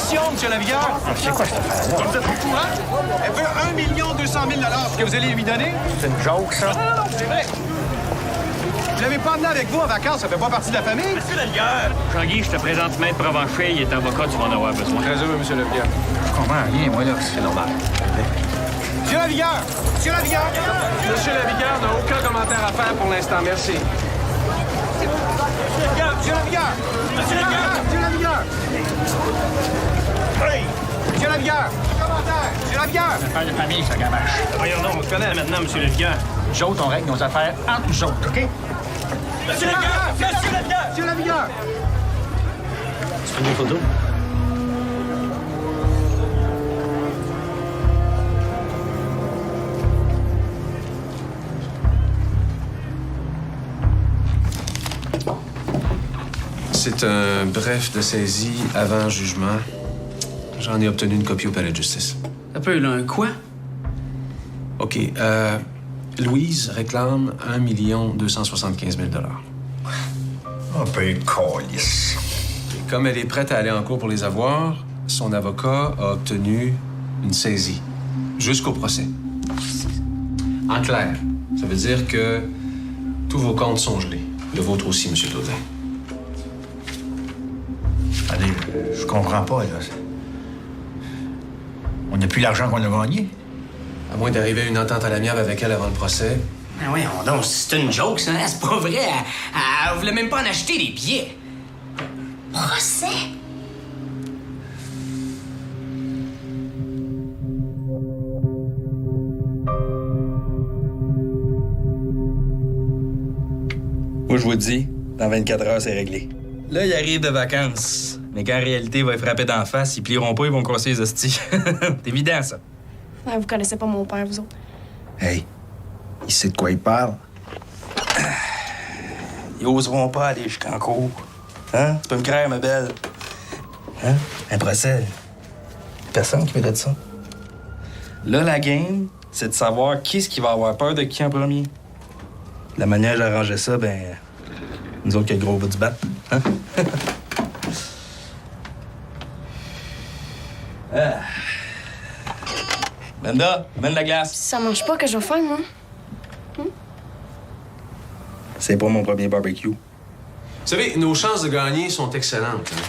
Objection, M. Lavigueur. C'est quoi cette affaire-là? Vous êtes au courant? Elle veut 1 200 000 $. Est-ce que vous allez lui donner? C'est une joke, ça? Non, c'est vrai. Vous l'avez pas emmené avec vous en vacances, ça fait pas partie de la famille? Monsieur Lavigueur! Jean-Guy, je te présente Maître Provencher, il est avocat, tu vas en avoir besoin. Très heureux, M. Lavigueur. Je comprends rien, moi, là. C'est normal. Monsieur Lavigueur! Monsieur Lavigueur! Monsieur Lavigueur n'a aucun commentaire à faire pour l'instant, merci. Monsieur Lavigueur! Monsieur Lavigueur! Monsieur Lavigueur! Hey! Monsieur Lavigueur! Commentaire! Monsieur Lavigueur! Affaire de famille, ça gamache. Voyons donc, on se connaît maintenant, Monsieur Lavigueur. Nous autres, on règle nos affaires entre nous autres, OK? Monsieur Lavigueur! Monsieur Lavigueur! Monsieur Lavigueur! Tu fais des photos? C'est un bref de saisie avant jugement. J'en ai obtenu une copie au palais de justice. Un peu, là, un quoi? OK. Louise réclame 1 275 000 $. Un peu câlisse. Et comme elle est prête à aller en cours pour les avoir, son avocat a obtenu une saisie jusqu'au procès. En clair, ça veut dire que tous vos comptes sont gelés. Le vôtre aussi, M. Daudin. Allez, je comprends pas, là. On n'a plus l'argent qu'on a gagné. À moins d'arriver à une entente à l'amiable avec elle avant le procès. Ben oui, donc, c'est une joke, ça, hein? C'est pas vrai. Elle voulait même pas en acheter des billets. Procès? Moi, je vous le dis, dans 24 heures, c'est réglé. Là, il arrive de vacances. Mais qu'en réalité, il va être frappé d'en face. Ils plieront pas, ils vont casser les hosties. C'est évident, ça. Ouais, vous connaissez pas mon père, vous autres. Hey, il sait de quoi il parle. Ils oseront pas aller jusqu'en cour. Hein? Tu peux me croire, ma belle. Hein? Un procès. Personne qui veut de ça. Là, la game, c'est de savoir qui est-ce qui va avoir peur de qui en premier. La manière d'arranger ça, ben, nous autres qui a le gros bout du bat. Hein? Ah. Brenda, mène la glace. Ça mange pas que je vais faire, moi. C'est pas mon premier barbecue. Vous savez, nos chances de gagner sont excellentes. Hein?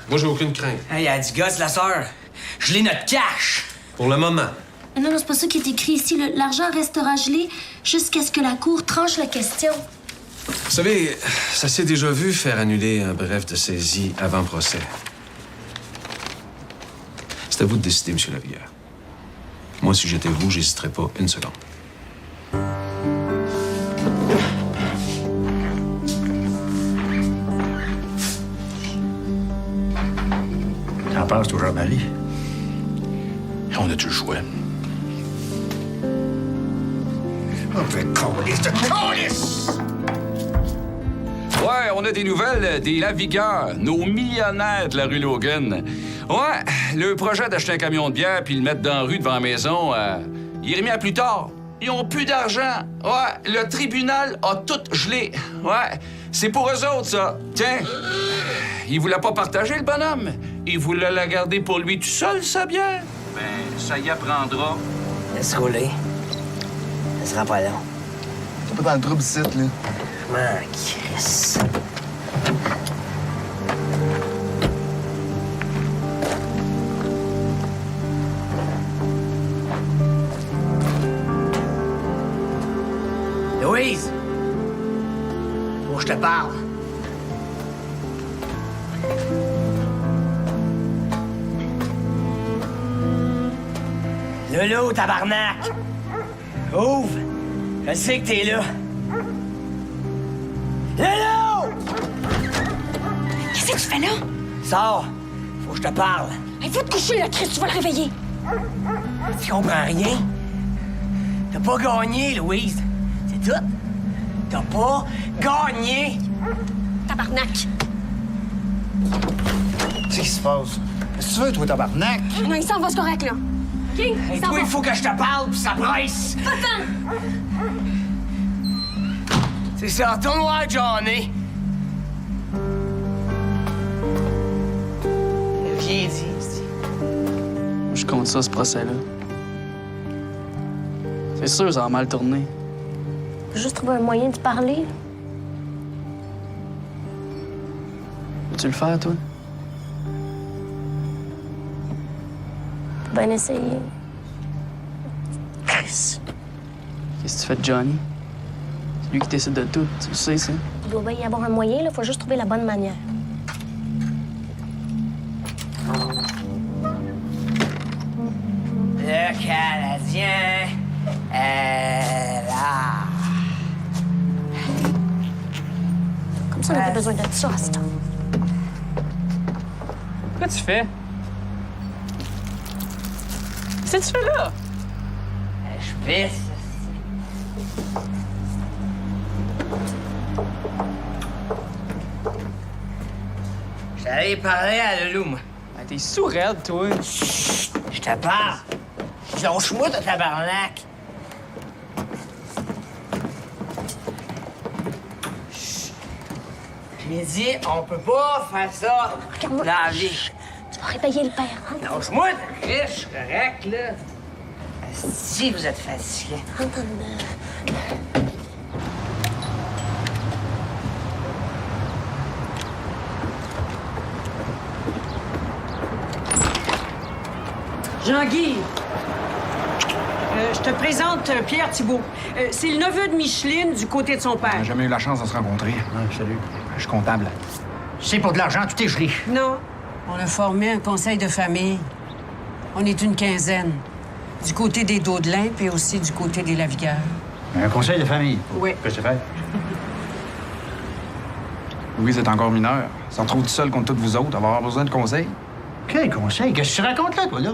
Moi, j'ai aucune crainte. Hey, elle dit gosse, la sœur. Gelez notre cash. Pour le moment. Non, non, c'est pas ça qui est écrit ici. L'argent restera gelé jusqu'à ce que la Cour tranche la question. Vous savez, ça s'est déjà vu faire annuler un bref de saisie avant procès. C'est à vous de décider, M. Lavigueur. Moi, si j'étais vous, j'hésiterais pas une seconde. T'en penses toujours, Marie? On a-tu le choix? On fait câlisse de câlisse! Ouais, on a des nouvelles des Lavigueur, nos millionnaires de la rue Logan. Ouais, le projet d'acheter un camion de bière puis le mettre dans la rue devant la maison, il est remis à plus tard. Ils ont plus d'argent. Ouais, le tribunal a tout gelé. Ouais, c'est pour eux autres, ça. Tiens, il voulait pas partager, le bonhomme. Il voulait la garder pour lui tout seul, sa bière. Ben, ça y apprendra. Laisse rouler. Ça sera pas long. T'es pas dans le trouble ici, là. Ah, Chris. Louise! Faut que je te parle. Lolo, tabarnak! Ouvre! Je sais que t'es là. Lolo! Qu'est-ce que tu fais là? Sors! Faut que je te parle. Il faut te coucher, là, Chris, tu vas le réveiller. Tu comprends rien? T'as pas gagné, Louise. C'est tout. T'as pas gagné. Tabarnak. Qu'est-ce qui se passe? Qu'est-ce que tu veux, toi, tabarnak? Non, il s'en va, c'est correct, là. OK? Et Il s'en toi, va. il faut que je te parle, puis ça presse. Pas-t'en. C'est ça, ton noir, Johnny. Viens, dis. Je compte ça, ce procès-là. C'est sûr, ça va mal tourner. Faut juste trouver un moyen de parler. Veux-tu le faire, toi? Faut bien essayer. Qu'est-ce que tu fais de Johnny? C'est lui qui décide de tout, tu le sais, ça. Il doit bien y avoir un moyen, là. Faut juste trouver la bonne manière. Le Canadien est là. Comme ça, on n'a pas besoin de ça, à ce temps. Quoi tu fais? Qu'est-ce que tu fais là? Je pisse. J'allais parler à Loulou, moi. Ben, t'es sourd-raide, toi. Je te parle. Lâche-moi de tabarnak. J'ai dit, on peut pas faire ça Regarde-moi. dans la vie. Tu vas réveiller le père, hein? Lâche-moi, t'es riche, je suis correct, là. Si vous êtes fatigué. Rentre en dedans. Jean-Guy, je te présente Pierre Thibault. C'est le neveu de Micheline du côté de son On père. n'a jamais eu la chance de se rencontrer. Salut. Je suis comptable. C'est pour de l'argent, tout est gelé. Non, on a formé un conseil de famille. On est une quinzaine. Du côté des Daudelins, puis aussi du côté des Lavigueurs. Un conseil de famille. Oui. Qu'est-ce que tu fais? Louise est encore mineure. Ça se trouve tout seul contre toutes vous autres. Elle va avoir besoin de conseils. Quel conseil? Qu'est-ce que tu racontes là, toi, là?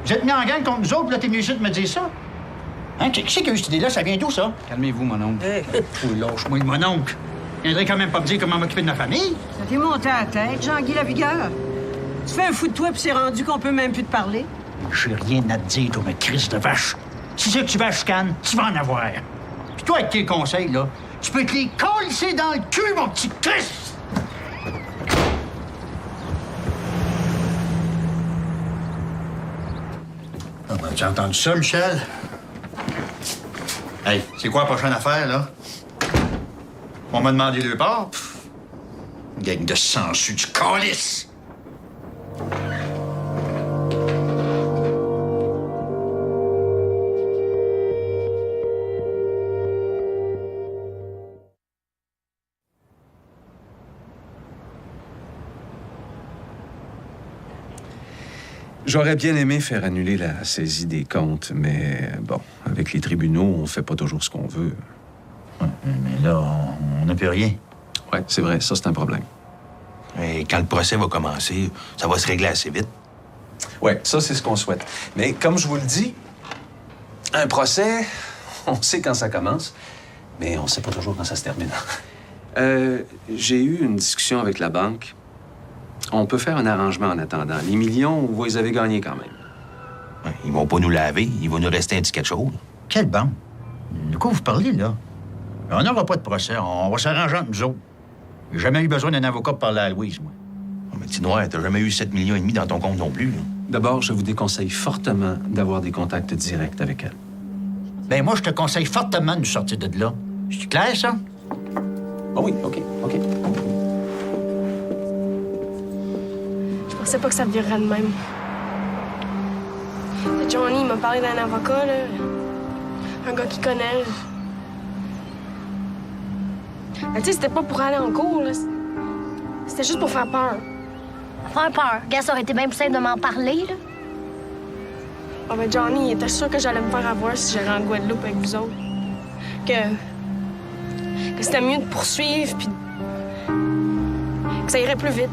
Vous êtes mis en gang contre nous autres, là, t'es venu ici de me dire ça? Hein? Qui c'est qui a eu cette idée-là? Ça vient d'où, ça? Calmez-vous, mon oncle. Oh, lâche-moi de mon oncle. Il viendrait quand même pas me dire comment m'occuper de ma famille. Ça t'est monté à la tête, Jean-Guy Lavigueur. Tu fais un fou de toi, puis c'est rendu qu'on peut même plus te parler. J'ai rien à te dire, toi, ma crise de vache. Si c'est que tu vas à chicane, tu vas en avoir. Puis toi, avec tes conseils, là, tu peux te les coller dans le cul, mon petit Christ! Ah, ben, tu as entendu ça, Michel? Hey, c'est quoi la prochaine affaire, là? On m'a demandé deux parts. Pff, gang de sangsues du calice! J'aurais bien aimé faire annuler la saisie des comptes, mais bon, avec les tribunaux, on fait pas toujours ce qu'on veut. Ouais, mais là, on n'a plus rien. Ouais, c'est vrai, ça c'est un problème. Et quand le procès va commencer, ça va se régler assez vite. Ouais, ça c'est ce qu'on souhaite. Mais comme je vous le dis, un procès, on sait quand ça commence, mais on sait pas toujours quand ça se termine. J'ai eu une discussion avec la banque. On peut faire un arrangement en attendant. Les millions, vous les avez gagnés quand même. Ouais, ils vont pas nous laver, il va nous rester un petit quelque chose. Quelle banque? De quoi vous parlez, là? On n'aura pas de procès. On va s'arranger entre nous autres. J'ai jamais eu besoin d'un avocat pour parler à Louise, moi. Oh, mais petit noir, t'as jamais eu 7,5 millions dans ton compte non plus, là. D'abord, je vous déconseille fortement d'avoir des contacts directs avec elle. Ben moi, je te conseille fortement de nous sortir de là. C'est clair, ça? Ah oui, OK. Je pensais pas que ça virerait de même. Johnny, il m'a parlé d'un avocat, là. Un gars qu'il connaît. Mais tu sais, c'était pas pour aller en cours, là. C'était juste pour faire peur. Faire peur. Gars, ça aurait été bien plus simple de m'en parler, là. Ah ben Johnny, il était sûr que j'allais me faire avoir si j'allais en Guadeloupe avec vous autres. Que c'était mieux de poursuivre, puis que ça irait plus vite.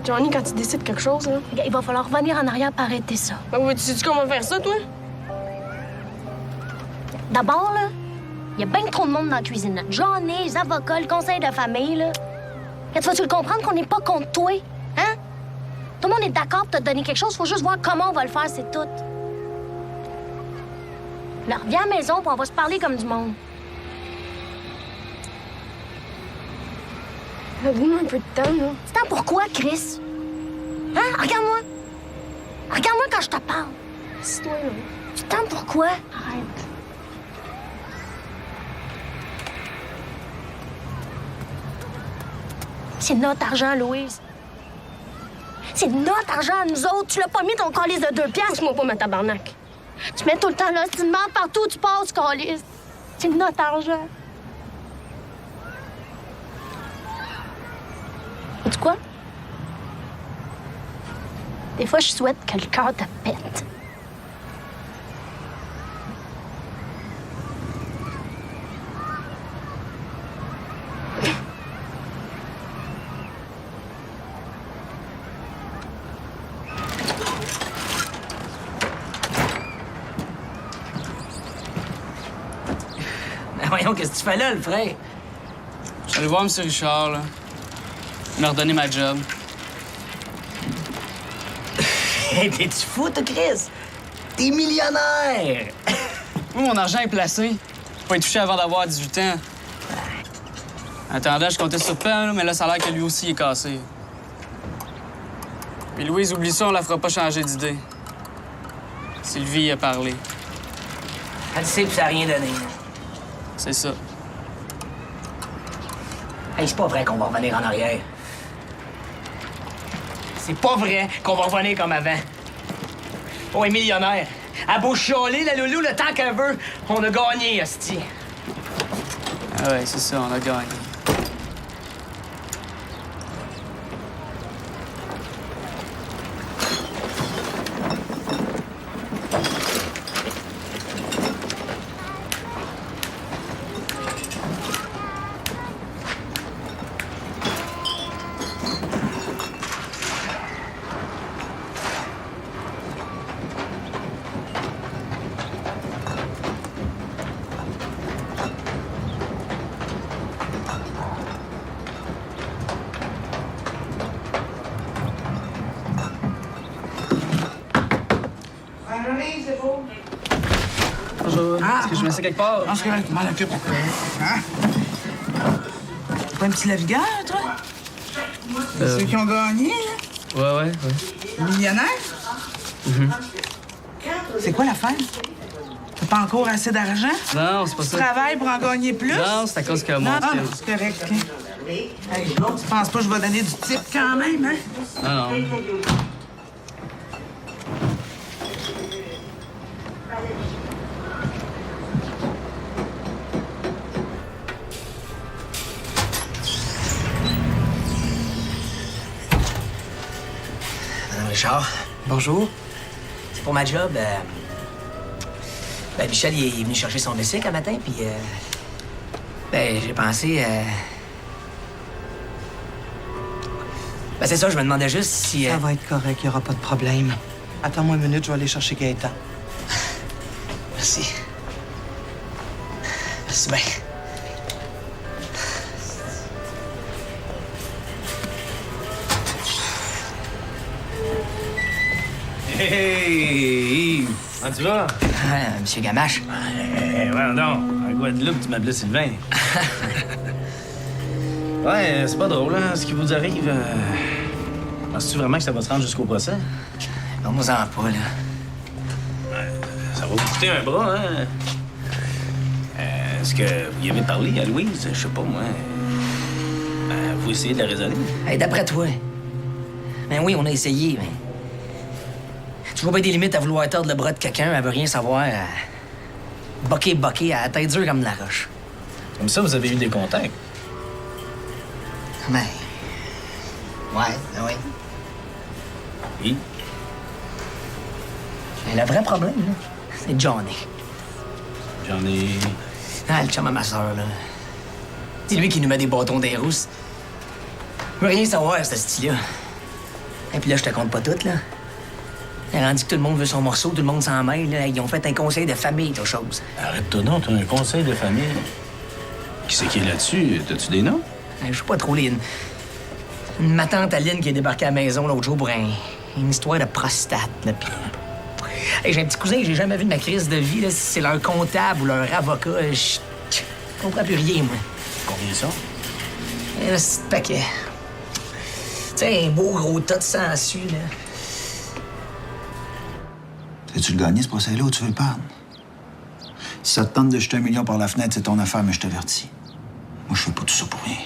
Johnny, quand tu décides quelque chose, là... Gars, il va falloir revenir en arrière pour arrêter ça. Ben oui, tu sais comment faire ça, toi? D'abord, là, il y a bien trop de monde dans la cuisine. Là. Johnny, les avocats, le conseil de famille, là. Quand vas-tu le comprendre qu'on n'est pas contre toi? Hein? Tout le monde est d'accord pour te donner quelque chose. Faut juste voir comment on va le faire, c'est tout. Là, reviens à la maison, puis on va se parler comme du monde. Donne-moi un peu de temps, là. C'est temps pourquoi, Chris? Hein? Regarde-moi. Regarde-moi quand je te parle. C'est toi, là. Tu te tentes pourquoi? Arrête. C'est notre argent, Louise. C'est notre argent à nous autres. Tu l'as pas mis ton calice de 2 piastres. Laisse-moi pas ma tabarnak. Tu mets tout le temps là. Tu demandes partout où tu passes, calice. C'est notre argent. Sais-tu quoi? Des fois, je souhaite que le cœur te pète. Ben voyons, qu'est-ce que tu fais là, le frère? Je suis allé voir M. Richard, là. Il m'a redonné ma job. T'es-tu fou, toi, Chris? T'es millionnaire! Moi, mon argent est placé. Je peux pas y toucher avant d'avoir 18 ans. En attendant, je comptais sur Pam, là, mais là, ça a l'air que lui aussi est cassé. Puis Louise, oublie ça, on la fera pas changer d'idée. Sylvie a parlé. Elle sait que ça n'a rien donné. C'est ça. Hey, c'est pas vrai qu'on va revenir en arrière. C'est pas vrai qu'on va revenir comme avant. On est millionnaire. À beau chialer, la loulou, le temps qu'elle veut, on a gagné, hostie. Ah ouais, c'est ça, on a gagné. Bonjour. Est-ce que je mets ça quelque part? Non, c'est correct. Tu m'en occupes. Hein? T'es pas un petit lavigueur, toi? Ceux qui ont gagné, là? Ouais. Millionnaire? C'est quoi l'affaire? T'as pas encore assez d'argent? Non, c'est pas ça. Tu travailles pour en gagner plus? Non, c'est à cause que moi... Non, c'est correct. Hey, tu penses pas que je vais donner du type quand même, hein? Non. Madame Richard. Bonjour. C'est pour ma job. Michel, il est venu chercher son bicycle un matin, puis... j'ai pensé... c'est ça, je me demandais juste si... Ça va être correct, il n'y aura pas de problème. Attends-moi une minute, je vais aller chercher Gaëtan. Merci. Merci bien. Hey, comment tu vas? Monsieur Gamache. Ouais, non. En Guadeloupe, tu m'appelais Sylvain. Ouais, c'est pas drôle, hein, ce qui vous arrive. Penses-tu vraiment que ça va se rendre jusqu'au procès? Non, moi, ça va pas, là. Ça va vous coûter un bras, hein? Est-ce que vous y avez parlé à Louise? Je sais pas, moi. Vous essayez de la résoudre? Hey, d'après toi. Ben oui, on a essayé, mais... Tu vois bien des limites à vouloir tordre le bras de quelqu'un, elle veut rien savoir. Boquer, à la tête dure comme de la roche. Comme ça, vous avez eu des contacts? Ben... Ouais. Oui? Mais le vrai problème, là, c'est Johnny. Johnny... Ah, le chum à ma soeur, là. C'est lui qui nous met des bâtons des rousses. Il veut rien savoir, ce style-là. Et puis là, je te compte pas tout, là. Il a rendu que tout le monde veut son morceau, tout le monde s'en mêle, là. Ils ont fait un conseil de famille, toute chose. Arrête-toi donc, t'as un conseil de famille. Qui c'est qui est là-dessus? T'as-tu des noms? Je sais pas trop, Lynn. Ma tante Aline qui est débarquée à la maison l'autre jour pour une histoire de prostate, là. Puis... Hey, j'ai un petit cousin que j'ai jamais vu de ma crise de vie, là. Si c'est leur comptable ou leur avocat, je comprends plus rien, moi. Combien ça? Un petit paquet. Tu sais, un beau gros tas de sangsues, là. Veux-tu le gagner, ce procès-là, ou tu veux le perdre? Si ça te tente de jeter 1 million par la fenêtre, c'est ton affaire, mais je t'avertis. Moi, je fais pas tout ça pour rien.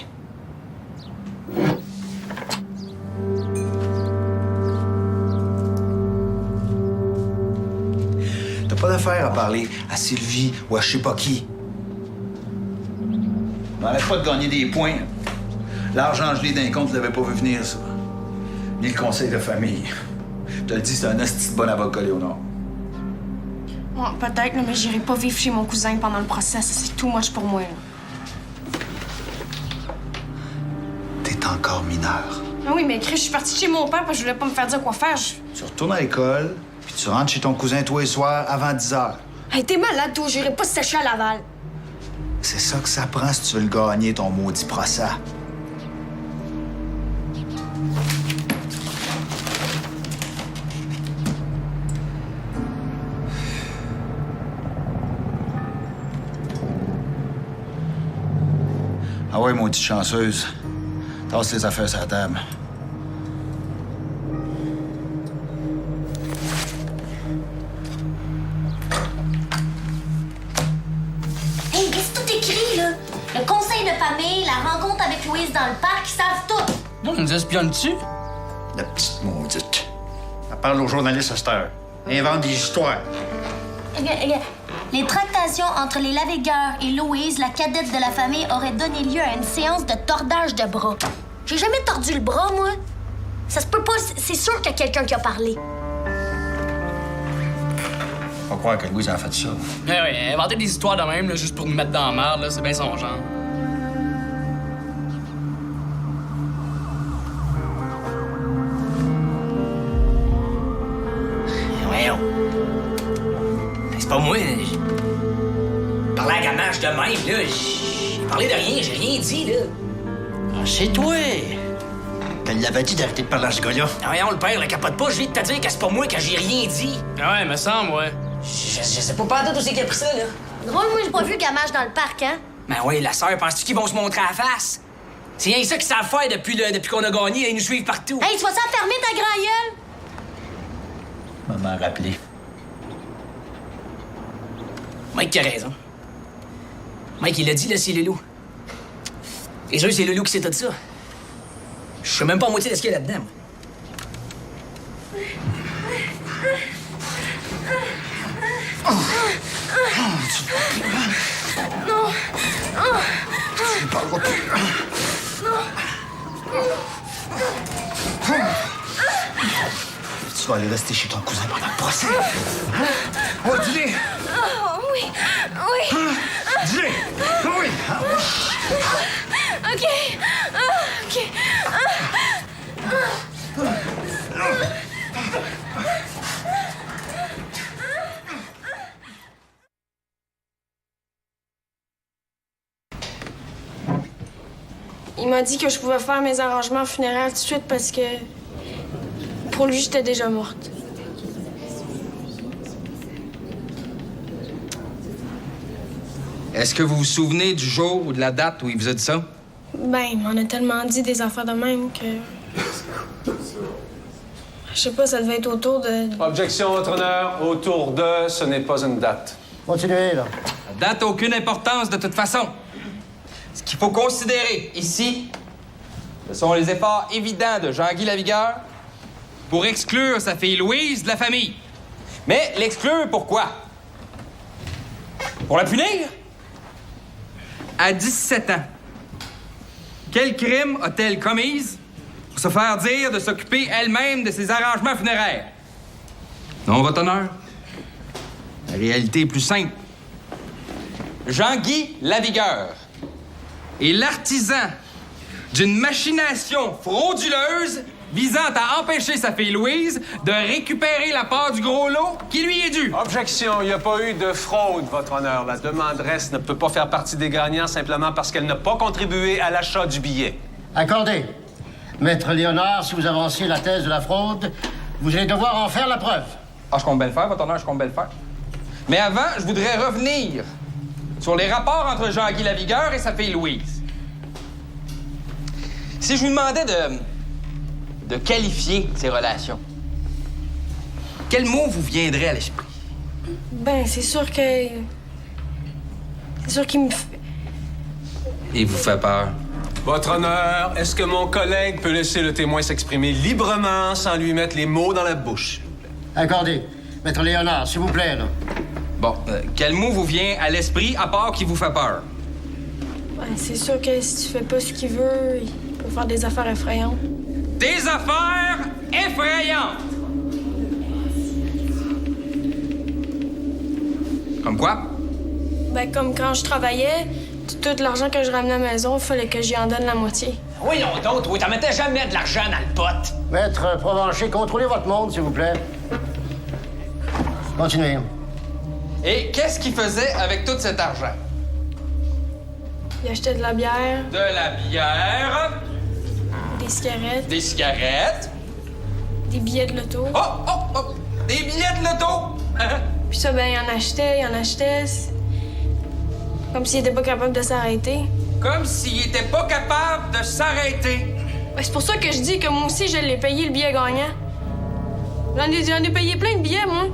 T'as pas d'affaire à parler à Sylvie ou à je sais pas qui. M'enlève pas de gagner des points. L'argent gelé d'un compte, tu l'avais pas vu venir, ça. Ni le conseil de famille. Je te le dis, c'est un asti de bon avocat, Léonard. Ouais, peut-être, là, mais j'irai pas vivre chez mon cousin pendant le procès. C'est too much pour moi. Là. T'es encore mineur. Ah oui, mais Chris, je suis partie chez mon père parce que je voulais pas me faire dire quoi faire. Tu retournes à l'école, puis tu rentres chez ton cousin tous les soirs avant 10 heures. Hey, t'es malade, toi. J'irai pas se sécher à Laval. C'est ça que ça prend si tu veux le gagner, ton maudit procès. Ah ouais, maudite chanceuse. Tasse les affaires sur la table. Hey, qu'est-ce que tout écrit, là? Le conseil de famille, la rencontre avec Louise dans le parc, ils savent tout. Non, on nous espionne-tu? La petite maudite. Elle parle aux journalistes à cette heure. Invente des histoires. Regarde. Les tractations entre les Lavigueur et Louise, la cadette de la famille, auraient donné lieu à une séance de tordage de bras. J'ai jamais tordu le bras, moi. Ça se peut pas, c'est sûr qu'il y a quelqu'un qui a parlé. Faut croire que Louise a fait ça. Ouais, inventer des histoires de même, là, juste pour nous mettre dans la merde, là, c'est bien son genre. Voyons. C'est pas moi. Parler à gamache de même, là. J'ai parlé de rien, j'ai rien dit, là. Ah, c'est toi! Elle l'avait dit d'arrêter de parler à ce gars-là. Voyons, le père, le capote pas, je viens de te dire que c'est pas moi, que j'ai rien dit. Ouais, me semble, ouais. Je sais pas tout où c'est qu'il a pris ça, là. Drôle, moi, j'ai pas vu Gamache dans le parc, hein? Ben ouais, la sœur, penses-tu qu'ils vont se montrer à la face? C'est rien ça qu'ils savent faire depuis qu'on a gagné, ils nous suivent partout. Hey, tu vas-tu fermer ta grand gueule? Maman a rappelé. Mike qui a raison. Mike, il l'a dit, là, c'est Lelou. Et sûr, c'est Lelou qui sait tout ça. Je sais même pas à moitié de ce qu'il y a là-dedans, moi. Non! Tu ne parleras plus. Tu vas aller rester chez ton cousin pendant le procès. Oh, dis-le! Oh, oui! Oui! Dis-le! Oui! OK! OK! Il m'a dit que je pouvais faire mes arrangements funéraires tout de suite parce que pour lui, j'étais déjà morte. Est-ce que vous vous souvenez du jour ou de la date où il vous a dit ça? Ben, il m'en a tellement dit des affaires de même que... Je sais pas, ça devait être autour de... Objection, votre honneur. Autour de, ce n'est pas une date. Continuez, là. La date n'a aucune importance de toute façon. Ce qu'il faut considérer ici, ce sont les efforts évidents de Jean-Guy Lavigueur pour exclure sa fille Louise de la famille. Mais l'exclure pourquoi? Pour la punir? À 17 ans, quel crime a-t-elle commise pour se faire dire de s'occuper elle-même de ses arrangements funéraires? Non, votre honneur. La réalité est plus simple. Jean-Guy Lavigueur est l'artisan d'une machination frauduleuse visant à empêcher sa fille Louise de récupérer la part du gros lot qui lui est due. Objection, il n'y a pas eu de fraude, votre honneur. La demanderesse ne peut pas faire partie des gagnants simplement parce qu'elle n'a pas contribué à l'achat du billet. Accordé. Maître Léonard, si vous avancez la thèse de la fraude, vous allez devoir en faire la preuve. Ah, je compte bien le faire, votre honneur, je compte bien le faire. Mais avant, je voudrais revenir sur les rapports entre Jean-Guy Lavigueur et sa fille Louise. Si je vous demandais de qualifier ces relations, quel mot vous viendrait à l'esprit? Ben, c'est sûr que... C'est sûr qu'il me fait... Il vous fait peur. Votre honneur, est-ce que mon collègue peut laisser le témoin s'exprimer librement sans lui mettre les mots dans la bouche? Accordé. Maître Léonard, s'il vous plaît, là. Bon, quel mot vous vient à l'esprit à part qui vous fait peur? Ben, c'est sûr que si tu fais pas ce qu'il veut, il peut faire des affaires effrayantes. Des affaires effrayantes! Comme quoi? Ben, comme quand je travaillais, tout l'argent que je ramenais à la maison, il fallait que j'y en donne la moitié. Oui, non, d'autres, oui, t'en mettais jamais de l'argent dans le pot. Maître Provencher, contrôlez votre monde, s'il vous plaît. Continuez. Et qu'est-ce qu'il faisait avec tout cet argent? Il achetait de la bière, De la bière, des cigarettes, des cigarettes. des billets de l'auto. Oh! Des billets de l'auto! Puis ça, ben, il en achetait. Comme s'il était pas capable de s'arrêter. Comme s'il était pas capable de s'arrêter. Ben, c'est pour ça que je dis que moi aussi, je l'ai payé le billet gagnant. J'en ai payé plein de billets, moi.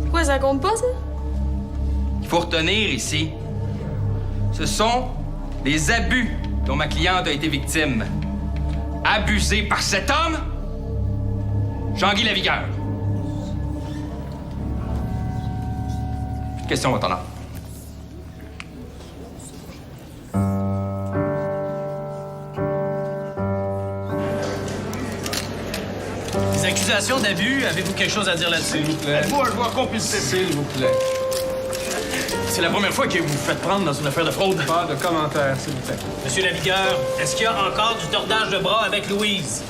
Pourquoi ça compte pas, ça? Il faut retenir ici, ce sont les abus dont ma cliente a été victime. Abusée par cet homme, Jean-Guy Lavigueur. Question, votre honneur. Les accusations d'abus, avez-vous quelque chose à dire là-dessus? Êtes-vous un joueur compulsif? S'il vous plaît. C'est la première fois que vous vous faites prendre dans une affaire de fraude. Pas de commentaires, s'il vous plaît. Monsieur Lavigueur, est-ce qu'il y a encore du tordage de bras avec Louise?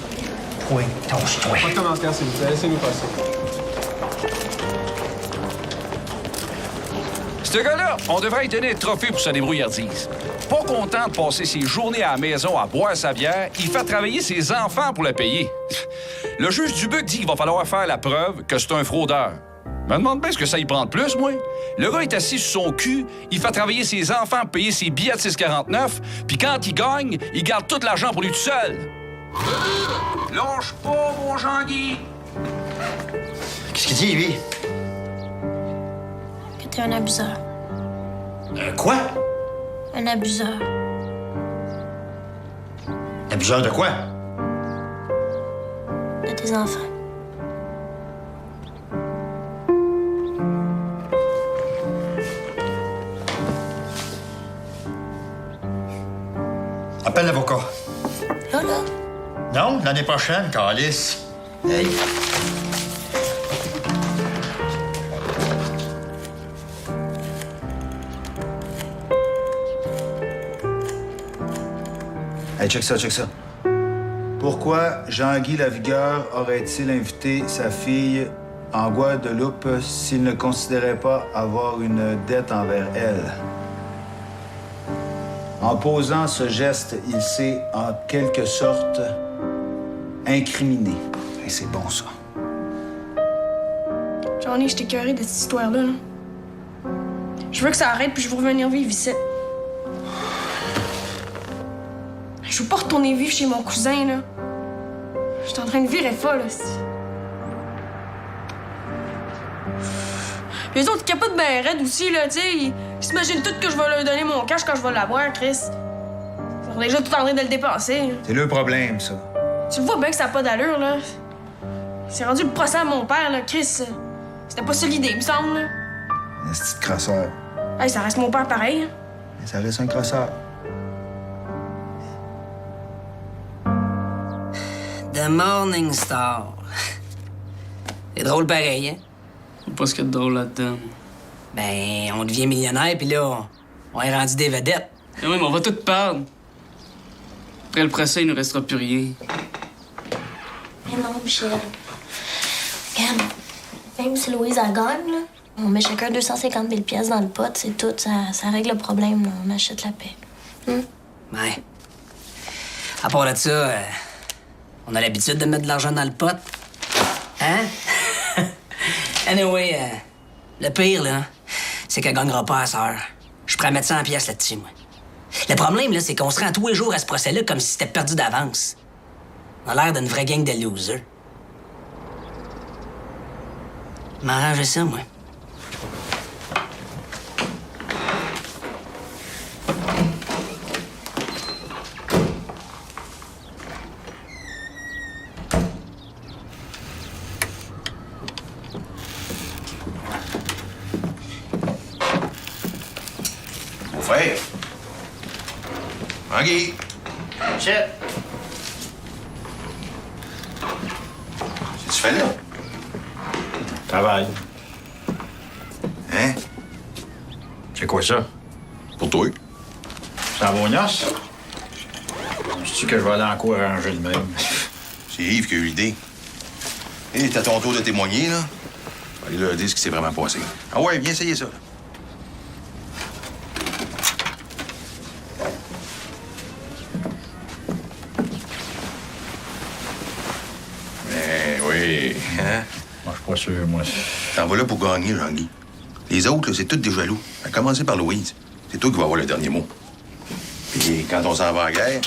Oui, toche-toi. Pas de commentaires, s'il vous plaît. Laissez-nous passer. Ce gars-là, on devrait lui donner le trophée pour sa débrouillardise. Pas content de passer ses journées à la maison à boire sa bière, il fait travailler ses enfants pour la payer. Le juge Dubuc dit qu'il va falloir faire la preuve que c'est un fraudeur. Je me demande bien ce que ça y prend de plus, moi. Le gars est assis sur son cul, il fait travailler ses enfants pour payer ses billets de 6,49, puis quand il gagne, il garde tout l'argent pour lui tout seul. Lâche pas, mon Jean-Guy! Qu'est-ce qu'il dit, lui? Que t'es un abuseur. Quoi? Un abuseur. Abuseur de quoi? De tes enfants. Appelle l'avocat. Là? Non, l'année prochaine, calice. Hey. Hey, check ça. Pourquoi Jean-Guy Lavigueur aurait-il invité sa fille en Guadeloupe s'il ne considérait pas avoir une dette envers elle? En posant ce geste, il s'est en quelque sorte incriminé. Et c'est bon, ça. Johnny, je t'ai écœuré de cette histoire-là. Là. Je veux que ça arrête, puis je veux revenir vivre ici. Je veux pas retourner vivre chez mon cousin, là. Je suis en train de virer folle, là. Puis les autres, ils capotent ben raide aussi, là, tu sais. Ils s'imaginent tout que je vais leur donner mon cash quand je vais l'avoir, Chris. Ils sont déjà tout en train de le dépenser. C'est le problème, ça. Tu le vois bien que ça n'a pas d'allure, là. C'est rendu le procès à mon père, là, Chris. C'était pas ça l'idée, il me semble, là. Un petit crosseur. Hey, ça reste mon père pareil. Hein. Mais ça reste un crosseur. The Morning Star. C'est drôle pareil, hein? Pas ce qu'il y a de drôle là-dedans. Ben, on devient millionnaire, puis là, on est rendu des vedettes. Eh oui, mais on va tout perdre. Après le procès, il nous restera plus rien. Mais non, Michel. Regarde, même si Louise elle gagne, là, on met chacun 250 000 pièces dans le pot, c'est tout. Ça règle le problème, là. On achète la paix. Ouais. À part de ça, on a l'habitude de mettre de l'argent dans le pot. Hein? Anyway, le pire, là, c'est qu'elle gagnera pas à sœur. Je suis prêt à mettre 100 pièces là-dessus, moi. Le problème, là, c'est qu'on se rend tous les jours à ce procès-là comme si c'était perdu d'avance. On a l'air d'une vraie gang de losers. M'arrange ça, moi. Mon frère. Anguille. Chef. Qu'est-ce que tu fais là? Travail. Hein? C'est quoi ça? Pour toi. C'est un bon noce? Sais-tu que je vais aller en cour arranger le même? C'est Yves qui a eu l'idée. Et t'as ton tour de témoigner, là. Allez leur dire ce qui s'est vraiment passé. Ah ouais, viens essayer ça, là. Ben oui, hein? Moi, je suis pas sûr, moi. T'en vas là pour gagner, Jean-Guy. Les autres, là, c'est tous des jaloux. À commencer par Louise. C'est toi qui vas avoir le dernier mot. Puis quand on s'en va à la guerre,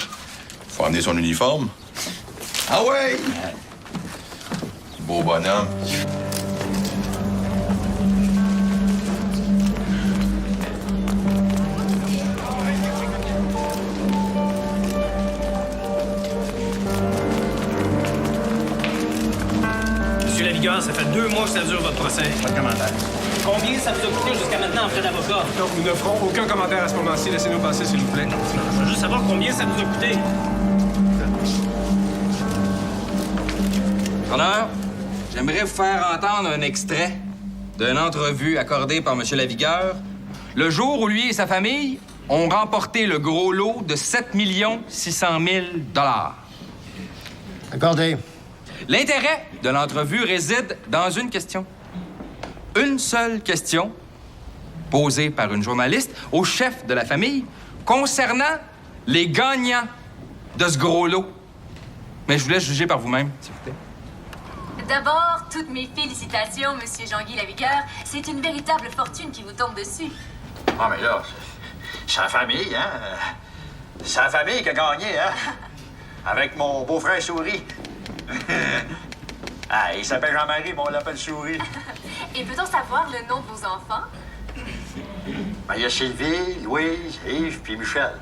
faut amener son uniforme. Ah ouais! Beau bonhomme. Monsieur Lavigueur, ça fait 2 mois que ça dure, votre procès. Pas de commentaire. Combien ça vous a coûté jusqu'à maintenant en frais d'avocat? Donc, nous n'offrons aucun commentaire à ce moment-ci. Laissez-nous passer, s'il vous plaît. Je veux juste savoir combien ça vous a coûté. Honneur, j'aimerais vous faire entendre un extrait d'une entrevue accordée par M. Lavigueur le jour où lui et sa famille ont remporté le gros lot de 7 600 000 $. Accordé. L'intérêt de l'entrevue réside dans une question. Une seule question posée par une journaliste au chef de la famille concernant les gagnants de ce gros lot. Mais je vous laisse juger par vous-même, s'il vous plaît. D'abord, toutes mes félicitations, Monsieur Jean-Guy Lavigueur. C'est une véritable fortune qui vous tombe dessus. Ah, mais là, c'est la famille, hein? C'est la famille qui a gagné, hein? Avec mon beau-frère Souris. Ah, il s'appelle Jean-Marie, mais on l'appelle Souris. Et peut-on savoir le nom de vos enfants? Ben, il y a Sylvie, Louise, Yves, puis Michel.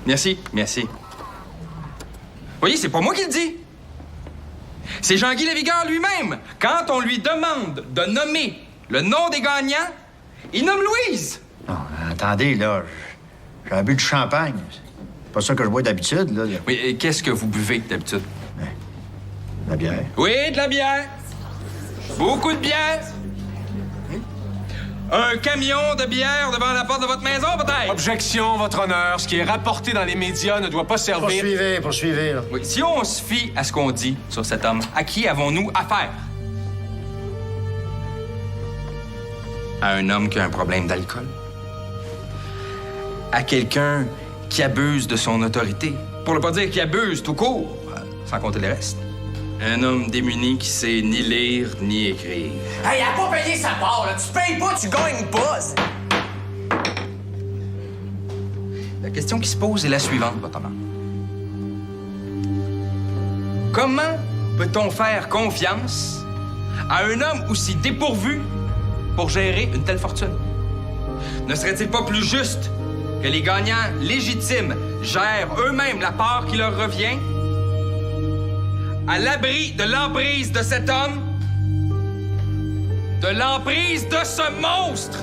Merci, merci. Voyez, c'est pas moi qui le dis. C'est Jean-Guy Lavigueur lui-même. Quand on lui demande de nommer le nom des gagnants, il nomme Louise. Non, attendez, là. J'ai un but de champagne. C'est pas ça que je bois d'habitude, là. Oui, et qu'est-ce que vous buvez d'habitude? La bière. Oui, de la bière. Beaucoup de bière. Un camion de bière devant la porte de votre maison, peut-être? Objection, Votre Honneur. Ce qui est rapporté dans les médias ne doit pas servir... Poursuivez, là. Oui, si on se fie à ce qu'on dit sur cet homme, à qui avons-nous affaire? À un homme qui a un problème d'alcool? À quelqu'un qui abuse de son autorité? Pour ne pas dire qui abuse tout court, sans compter le reste. Un homme démuni qui sait ni lire ni écrire. Hey, elle a pas payé sa part, là. Tu payes pas, tu gagnes pas. La question qui se pose est la suivante, votre honneur. Comment peut-on faire confiance à un homme aussi dépourvu pour gérer une telle fortune? Ne serait-il pas plus juste que les gagnants légitimes gèrent eux-mêmes la part qui leur revient, à l'abri de l'emprise de cet homme, de l'emprise de ce monstre?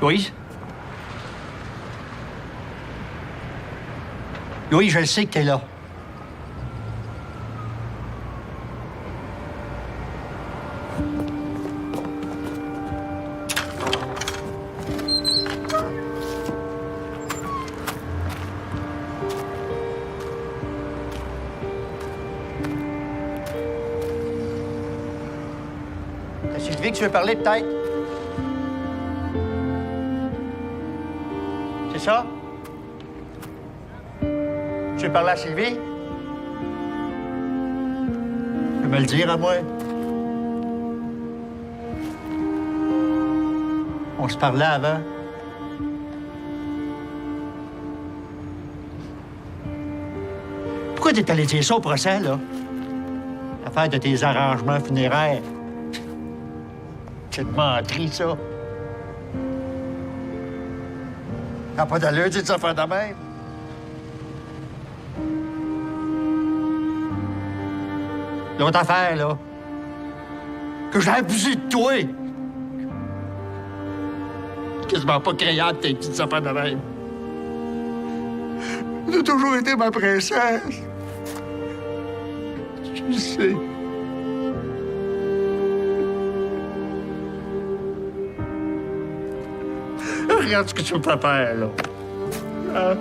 Louise? Louise, je le sais que t'es là. T'as Sylvie que tu veux parler, peut-être? C'est ça? Tu veux parler à Sylvie? Tu peux me le dire à moi? On se parlait avant. Pourquoi t'es allé dire ça au procès, là? L'affaire de tes arrangements funéraires. C'est de menterie, ça. T'as pas d'allure, tu dis ça faire de même? L'autre affaire, là, que j'ai abusé de toi. Quasiment pas créante, tes petites affaires de même. T'as toujours été ma princesse. Je sais. Regarde ce que tu me fais faire, là. Hein?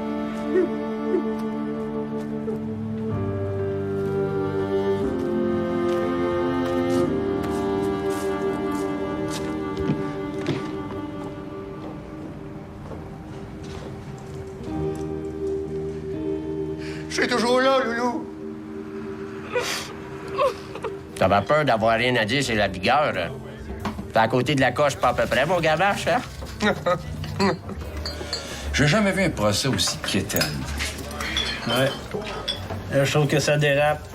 Je suis toujours là, Loulou. T'avais peur d'avoir rien à dire sur la vigueur. T'es à côté de la coche pas à peu près, mon gavache, hein? J'ai jamais vu un procès aussi quétaine. Ouais. Là, je trouve que ça dérape.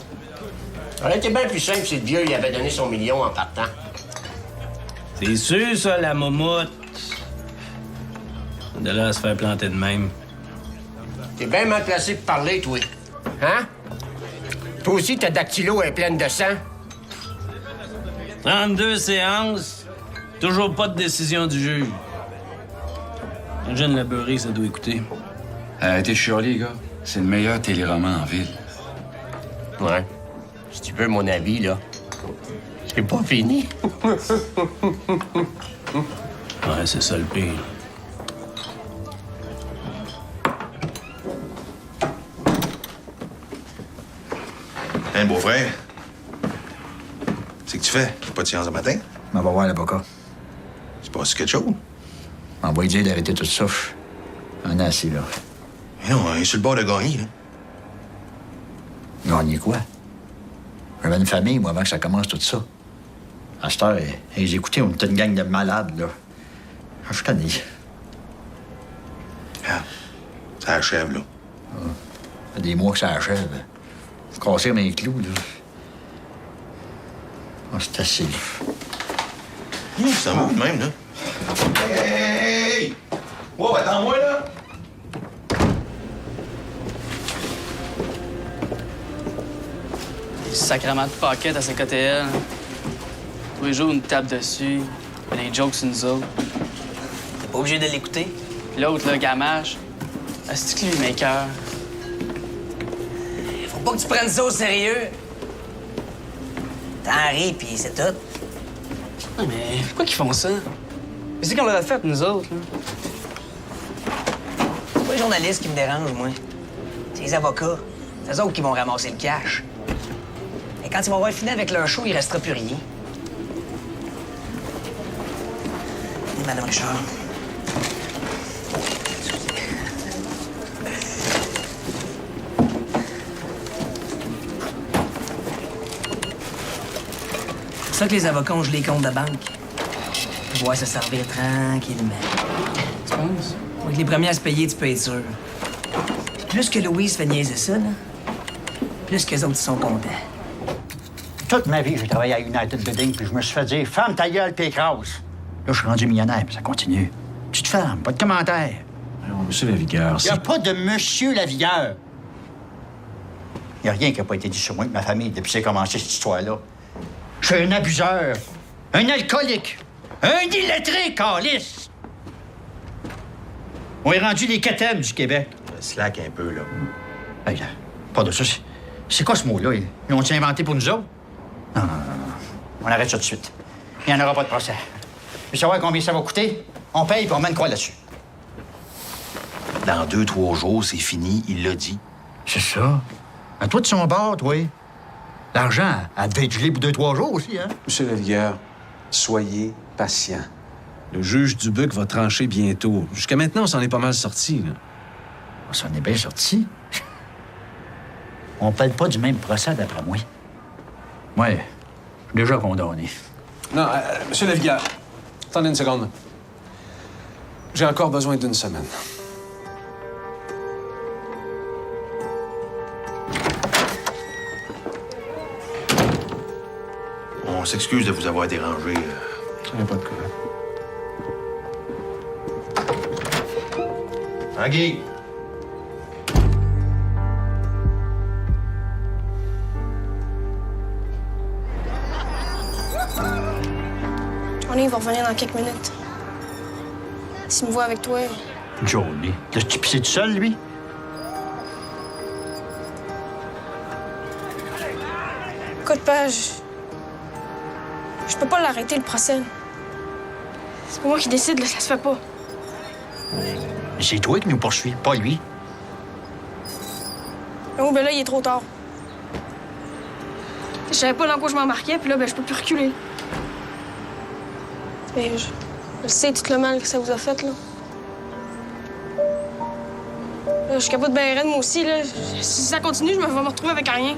Ça aurait été bien plus simple si le vieux il avait donné son million en partant. C'est sûr, ça, la moumoute. De là à se faire planter de même. T'es bien mal placé pour parler, toi. Hein? Toi aussi, ta dactylo est pleine de sang. 32 séances, toujours pas de décision du juge. Un jeune labouré, ça doit écouter. Arrêtez de chialer, les gars. C'est le meilleur téléroman en ville. Ouais. Si tu veux mon avis, là, c'est pas fini. Ouais, c'est ça le pire. Hein, beau-frère? C'est que tu fais? Pas de séance ce matin? On va voir l'avocat. C'est pas quelque chose? On va lui dire d'arrêter tout ça. On est assis, là. Mais non, il est sur le bord de gagner, là. Gagner quoi? J'avais une famille, moi, avant que ça commence tout ça. À cette heure, j'ai écouté, on était une gang de malades, là. Je suis tanné. Ah, ça achève, là. Ça fait des mois que ça achève. Faut casser mes clous, là. Ah, c'est assez. Ça va de même, là. Hey! Wow, attends-moi, là! Des sacrements de paquettes à CKTL. Tous les jours, on nous tape dessus. Il y a des jokes sur nous autres. T'es pas obligé de l'écouter. Puis l'autre, là, Gamache, est-ce que lui, m'écoeure? Faut pas que tu prennes ça au sérieux. T'en ris, puis c'est tout. Ouais, mais pourquoi qu'ils font ça? Qu'est-ce qu'on leur a fait, nous autres, là? C'est pas les journalistes qui me dérangent, moi. C'est les avocats. C'est eux autres qui vont ramasser le cash. Et quand ils vont avoir fini avec leur show, il restera plus rien. Madame Richard. C'est ça que les avocats ont gelé les comptes de banque. Pour pouvoir se servir tranquillement. Tu penses? Pour que les premiers à se payer, tu peux être sûr. Plus que Louise fait niaiser ça, là, plus que les autres sont contents. Toute ma vie, j'ai travaillé à United Building, puis je me suis fait dire « Ferme ta gueule, t'es écrase. » Là, je suis rendu millionnaire, puis ça continue. Tu te fermes, pas de commentaires. Monsieur Lavigueur, Il n'y a pas de Monsieur Lavigueur. Il n'y a rien qui n'a pas été dit sur moi et ma famille depuis que j'ai commencé cette histoire-là. Je suis un abuseur, un alcoolique, un illettré, calice. On est rendu les quétaines du Québec. Slack un peu, là. Hey, là, pas de ça. C'est quoi ce mot-là? Ils l'ont-ils inventé pour nous autres? Non. On arrête ça tout de suite. il n'y en aura pas de procès. Tu veux savoir combien ça va coûter? On paye puis on met une croix là-dessus. Dans 2-3 jours, c'est fini, il l'a dit. C'est ça. À toi de son bord, toi. L'argent, elle devait être gelée pour 2-3 jours aussi, hein? Monsieur Lavigueur, soyez patient. Le juge Dubuc va trancher bientôt. Jusqu'à maintenant, on s'en est pas mal sorti, là. On s'en est bien sorti. On parle pas du même procès, d'après moi. Ouais, je suis déjà condamné. Non, monsieur Lavigueur, attendez une seconde. J'ai encore besoin d'une semaine. On s'excuse de vous avoir dérangé. Ça n'y a pas de quoi. Tanguy! Johnny va revenir dans quelques minutes. S'il me voit avec toi... Johnny, l'as-tu pissé tout seul, lui? Écoute, Page, je peux pas l'arrêter, le procès. C'est pas moi qui décide, là, ça se fait pas. C'est toi qui nous poursuis, pas lui. Oh, ben là, il est trop tard. Je savais pas dans quoi je m'embarquais, puis là, ben, je peux plus reculer. Mais je sais tout le mal que ça vous a fait, là. Là, je suis capable de bien raide, moi aussi, là. Si ça continue, je vais me retrouver avec rien.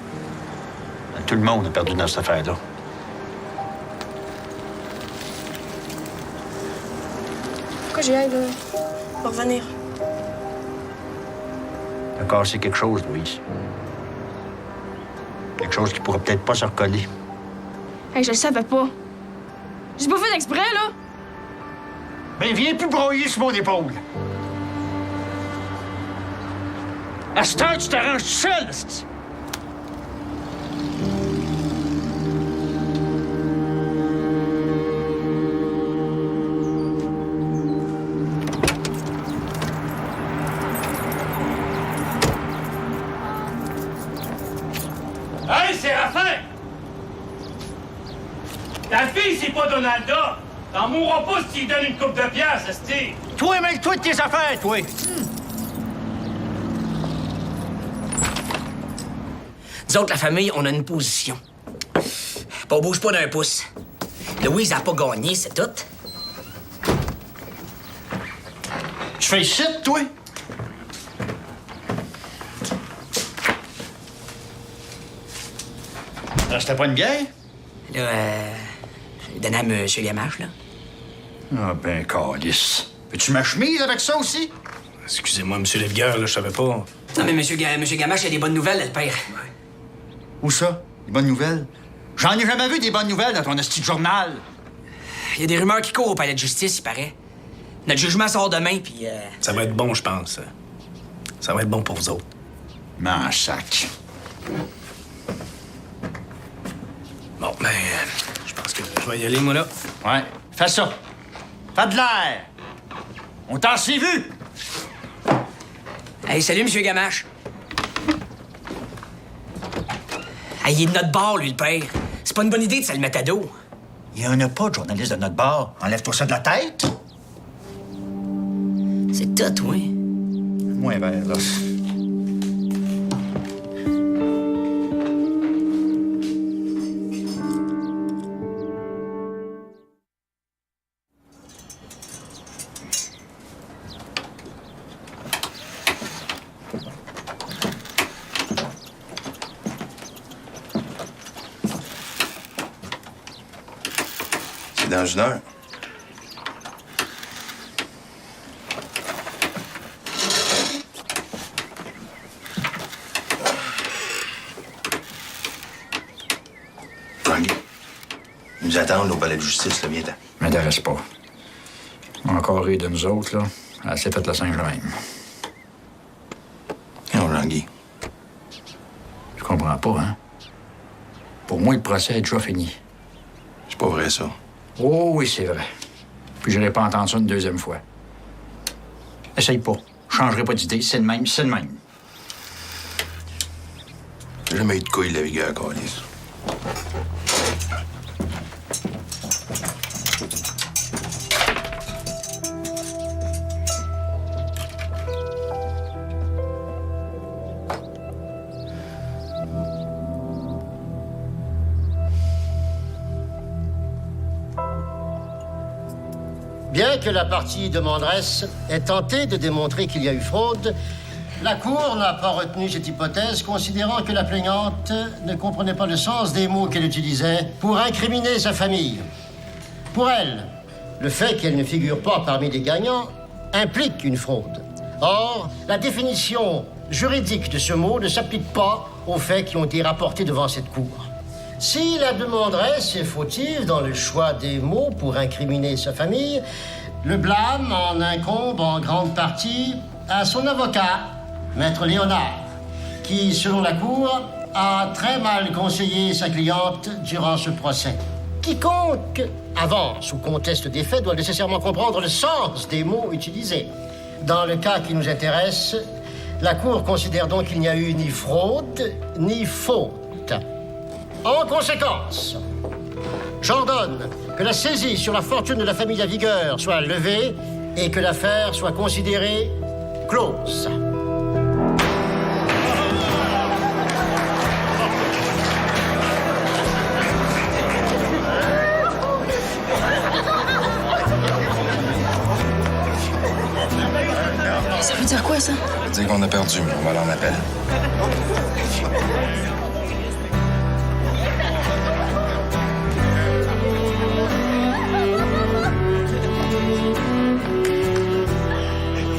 Tout le monde a perdu dans cette affaire-là. Pourquoi j'y aille, là? Je vais revenir. T'as cassé quelque chose, Louise. Quelque chose qui pourrait peut-être pas se recoller. Hey, je le savais pas. J'ai pas fait d'exprès, là. Ben, viens plus broyer sur mon épaule. À cette heure, tu t'arranges tout seul, c'est... Hey, Séraphin! Ta fille, c'est pas Donalda! T'en mourras pas si tu lui donnes une coupe de pièces, esti! Toi, mêle-toi de tes affaires, toi! Nous autres, la famille, on a une position. Pas on bouge pas d'un pouce. Louise a pas gagné, c'est tout. Tu fais ici, toi? C'était pas une bière? Là, j'ai donné à M. Gamache, là. Ah ben, calice. Veux-tu ma chemise avec ça aussi? Excusez-moi, M. Lavigueur, là, je savais pas. Non, mais M. Gamache, il y a des bonnes nouvelles, le père. Où ça? Des bonnes nouvelles? J'en ai jamais vu des bonnes nouvelles dans ton esti de journal. Il y a des rumeurs qui courent au palais de justice, il paraît. Notre jugement sort demain, puis... Ça va être bon, je pense. Ça va être bon pour vous autres. M'en sac. Bon, ben, je pense que je vais y aller, moi, là. Ouais, fais ça. Fais de l'air. On t'en s'est vu. Hey, salut, M. Gamache. Hey, il est de notre bord, lui, le père. C'est pas une bonne idée de se le mettre à dos. Il y en a pas de journaliste de notre bord. Enlève-toi ça de la tête. C'est tout, oui. Moins vert, là. Dans une heure. Tanguy, ils nous attendent au palais de justice, là, viens-t'en. M'intéresse pas. Encore rire de nous autres, là. Elle s'est faite la singe même. Non, Tanguy. Je comprends pas, hein? Pour moi, le procès est déjà fini. C'est pas vrai, ça. Oh oui, c'est vrai. Puis je n'irai pas entendre ça une deuxième fois. Essaye pas. Je changerai pas d'idée. C'est le même, c'est le même. J'ai jamais eu de couilles, Lavigueur, câlisse. Bien que la partie demanderesse ait tenté de démontrer qu'il y a eu fraude, la Cour n'a pas retenu cette hypothèse, considérant que la plaignante ne comprenait pas le sens des mots qu'elle utilisait pour incriminer sa famille. Pour elle, le fait qu'elle ne figure pas parmi les gagnants implique une fraude. Or, la définition juridique de ce mot ne s'applique pas aux faits qui ont été rapportés devant cette Cour. Si la demanderesse est fautive dans le choix des mots pour incriminer sa famille, le blâme en incombe en grande partie à son avocat, Maître Léonard, qui, selon la Cour, a très mal conseillé sa cliente durant ce procès. Quiconque avance ou conteste des faits doit nécessairement comprendre le sens des mots utilisés. Dans le cas qui nous intéresse, la Cour considère donc qu'il n'y a eu ni fraude ni faute. En conséquence, j'ordonne que la saisie sur la fortune de la famille Lavigueur soit levée et que l'affaire soit considérée close. Ça veut dire quoi, ça? Ça veut dire qu'on a perdu, mais on va aller en appel.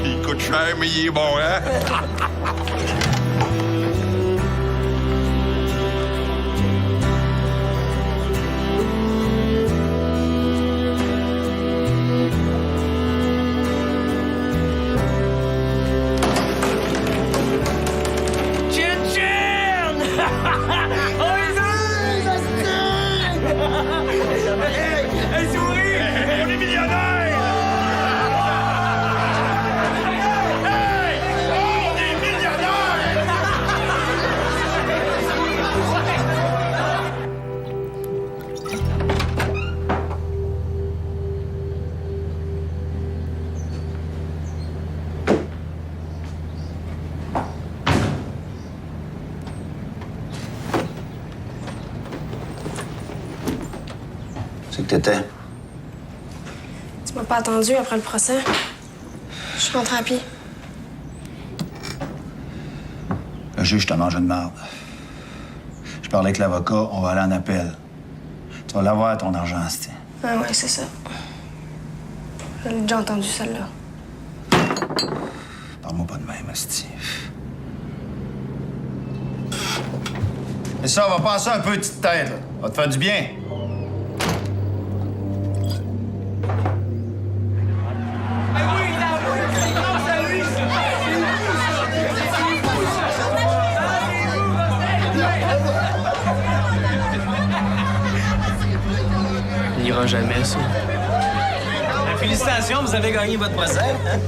Il coûte cher, mais il est bon, hein? C'est que t'étais. Tu m'as pas attendu après le procès. Je suis rentrée à pied. Le juge t'a mangé de marde. Je parlais avec l'avocat, on va aller en appel. Tu vas l'avoir, ton argent, c'était. Ah ouais, c'est ça. J'ai déjà entendu celle-là. Parle-moi pas de même, asti. Et ça, on va passer un peu de petite tête, là. Ça va te faire du bien. Il n'ira jamais, ça. Félicitations, vous avez gagné votre procès. Hein?